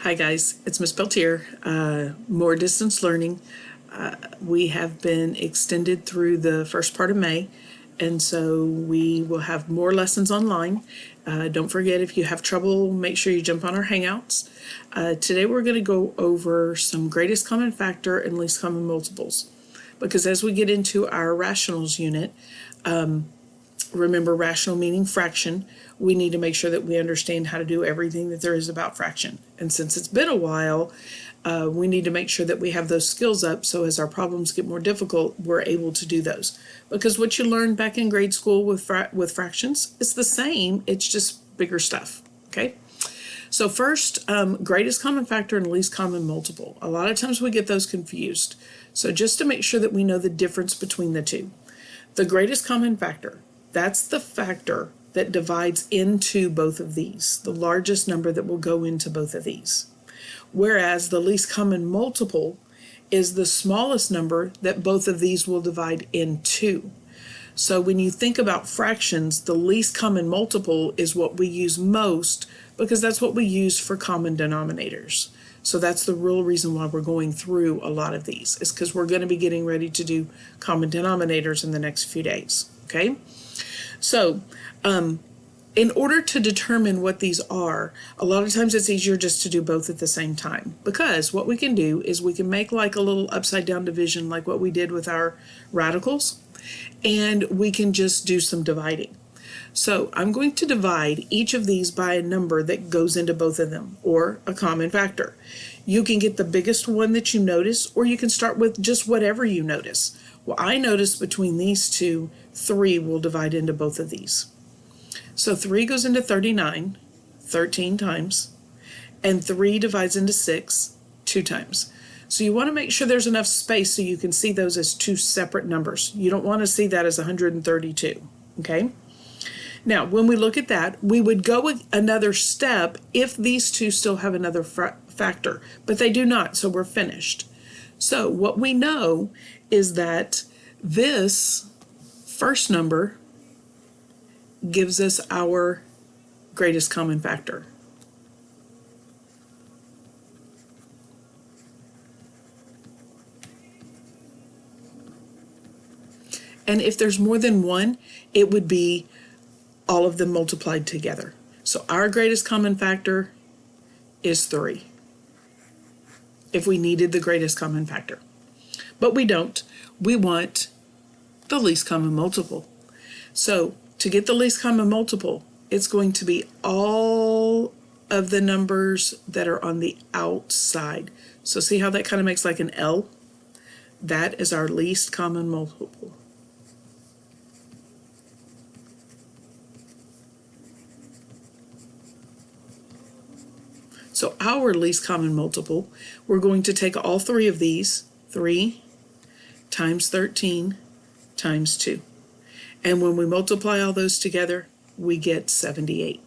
Hi guys, it's Miss Peltier. More distance learning. We have been extended through the first part of May, and so we will have more lessons online. Don't forget, if you have trouble, make sure you jump on our Hangouts. Today we're going to go over some greatest common factor and least common multiples, because as we get into our rationals unit, remember, rational meaning fraction, we need to make sure that we understand how to do everything that there is about fraction. And since it's been a while, we need to make sure that we have those skills up, so as our problems get more difficult, we're able to do those. Because what you learned back in grade school with fractions, it's the same, it's just bigger stuff, okay? So first, greatest common factor and least common multiple. A lot of times we get those confused. So just to make sure that we know the difference between the two. The greatest common factor, that's the factor that divides into both of these, the largest number that will go into both of these. Whereas the least common multiple is the smallest number that both of these will divide into. So when you think about fractions, the least common multiple is what we use most, because that's what we use for common denominators. So that's the real reason why we're going through a lot of these, is because we're going to be getting ready to do common denominators in the next few days, okay? So in order to determine what these are, a lot of times it's easier just to do both at the same time, because what we can do is we can make like a little upside down division like what we did with our radicals, and we can just do some dividing. So I'm going to divide each of these by a number that goes into both of them, or a common factor. You can get the biggest one that you notice, or you can start with just whatever you notice. Well, I noticed between these two, 3 will divide into both of these. So 3 goes into 39, 13 times, and 3 divides into 6, 2 times. So you want to make sure there's enough space so you can see those as two separate numbers. You don't want to see that as 132, okay? Now, when we look at that, we would go another step if these two still have another factor, but they do not, so we're finished. So what we know is that this first number gives us our greatest common factor. And if there's more than one, it would be all of them multiplied together. So our greatest common factor is 3, if we needed the greatest common factor. But we don't. We want the least common multiple. So to get the least common multiple, it's going to be all of the numbers that are on the outside. So see how that kind of makes like an L? That is our least common multiple. So our least common multiple, we're going to take all 3 of these, 3 times 13 times 2. And when we multiply all those together, we get 78.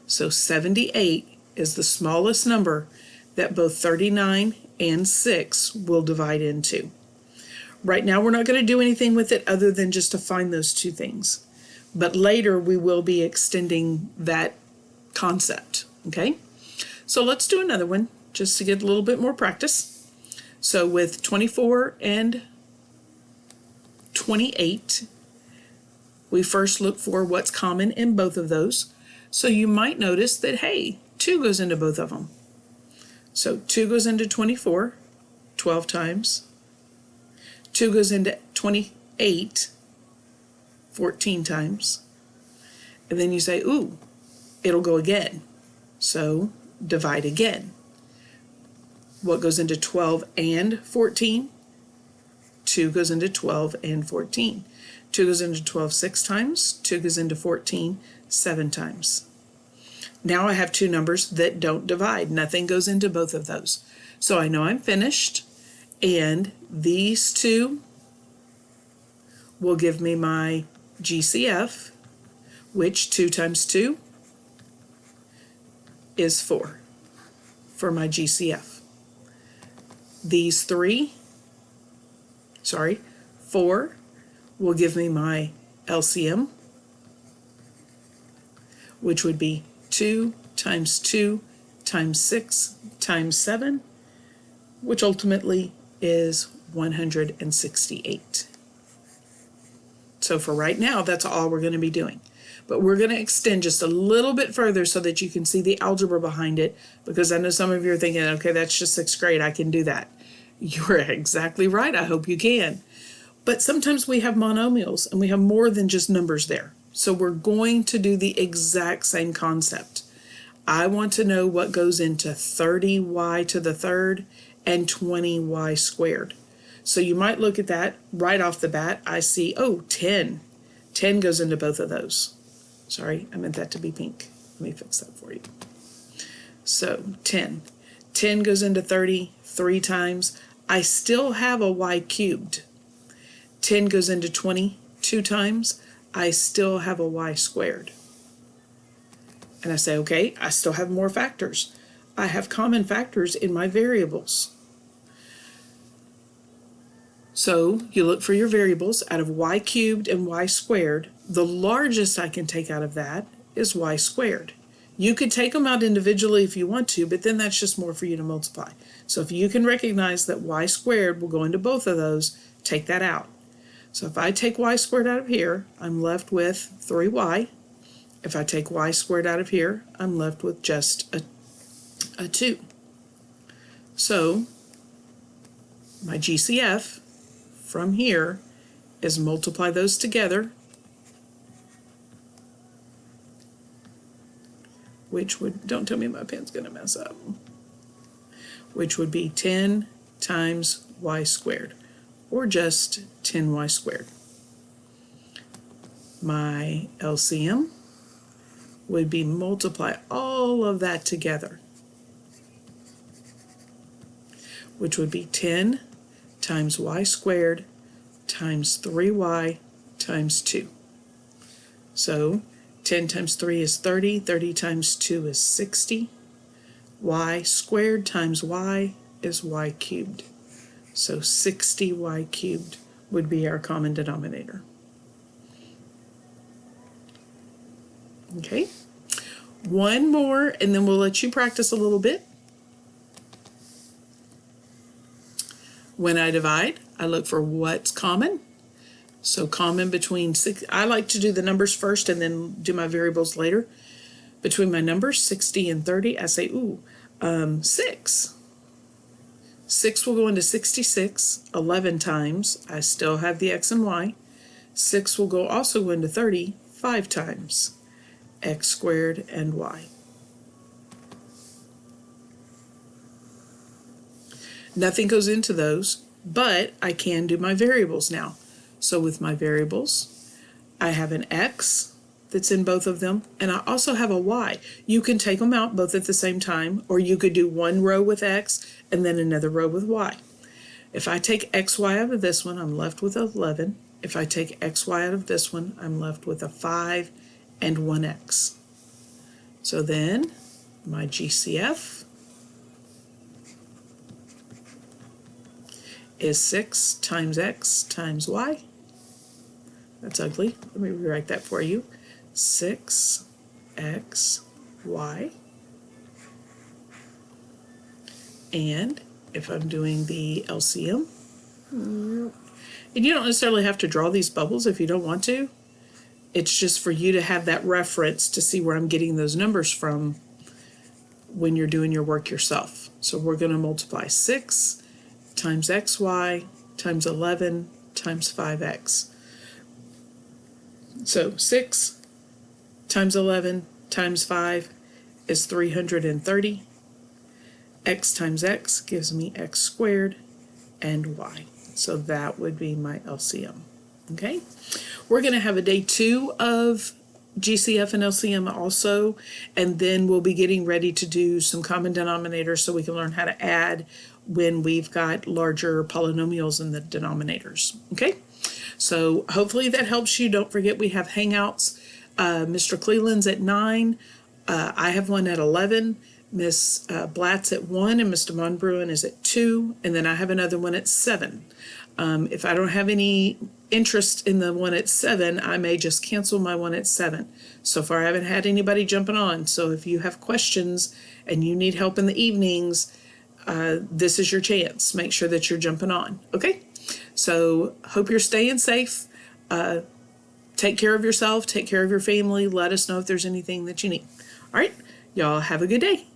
So 78 is the smallest number that both 39 and 6 will divide into. Right now we're not going to do anything with it other than just to find those two things. But later we will be extending that concept, okay? So let's do another one just to get a little bit more practice. So with 24 and 28, we first look for what's common in both of those. So you might notice that, hey, 2 goes into both of them. So 2 goes into 24, 12 times. 2 goes into 28, 14 times. And then you say, ooh, it'll go again. So divide again. What goes into 12 and 14? 2 goes into 12 and 14. 2 goes into 12 6 times. 2 goes into 14 7 times. Now I have two numbers that don't divide. Nothing goes into both of those. So I know I'm finished, and these two will give me my GCF, which 2 times 2 is 4 for my GCF. These 4 will give me my LCM, which would be 2 times 2 times 6 times 7, which ultimately is 168. So for right now, that's all we're going to be doing. But we're going to extend just a little bit further so that you can see the algebra behind it, because I know some of you are thinking, okay, that's just 6th grade, I can do that. You're exactly right, I hope you can. But sometimes we have monomials and we have more than just numbers there. So we're going to do the exact same concept. I want to know what goes into 30y to the third and 20y squared. So you might look at that right off the bat. I see, oh, 10. 10 goes into both of those. Sorry, I meant that to be pink. Let me fix that for you. So 10. 10 goes into 30 3 times. I still have a y cubed. 10 goes into 20 2 times. I still have a y squared. And I say, okay, I still have more factors. I have common factors in my variables. So you look for your variables out of y cubed and y squared. The largest I can take out of that is y squared. You could take them out individually if you want to, but then that's just more for you to multiply. So if you can recognize that y squared will go into both of those, take that out. So if I take y squared out of here, I'm left with 3y. If I take y squared out of here, I'm left with just a 2. So my GCF from here is multiply those together, which would, don't tell me my pen's going to mess up, which would be 10 times y squared, or just 10y squared. My LCM would be multiply all of that together, which would be 10 times y squared times 3y times 2. So 10 times 3 is 30, 30 times 2 is 60. Y squared times y is y cubed. So 60y cubed would be our common denominator. Okay, one more and then we'll let you practice a little bit. When I divide, I look for what's common. So common between 6, I like to do the numbers first and then do my variables later. Between my numbers, 60 and 30, I say, 6. 6 will go into 66 11 times. I still have the x and y. 6 will also go into 30 5 times. X squared and y. Nothing goes into those, but I can do my variables now. So with my variables, I have an x that's in both of them, and I also have a y. You can take them out both at the same time, or you could do one row with x and then another row with y. If I take xy out of this one, I'm left with 11. If I take xy out of this one, I'm left with a 5 and 1x. So then my GCF is 6 times x times y. That's ugly. Let me rewrite that for you. 6x y. And if I'm doing the LCM, and you don't necessarily have to draw these bubbles if you don't want to. It's just for you to have that reference to see where I'm getting those numbers from when you're doing your work yourself. So we're going to multiply 6 times xy times 11 times 5x. So 6 times 11 times 5 is 330. X times x gives me x squared and y. So that would be my LCM. Okay, we're going to have a day 2 of GCF and LCM also, and then we'll be getting ready to do some common denominators so we can learn how to add when we've got larger polynomials in the denominators. Okay, so hopefully that helps you. Don't forget we have Hangouts. Mr. Cleland's at 9. I have one at 11. Miss Blatt's at 1, and Mr. Monbruen is at 2, and then I have another one at 7. If I don't have any interest in the one at 7, I may just cancel my one at 7. So far, I haven't had anybody jumping on. So if you have questions and you need help in the evenings, this is your chance. Make sure that you're jumping on. Okay? So hope you're staying safe. Take care of yourself. Take care of your family. Let us know if there's anything that you need. All right? Y'all have a good day.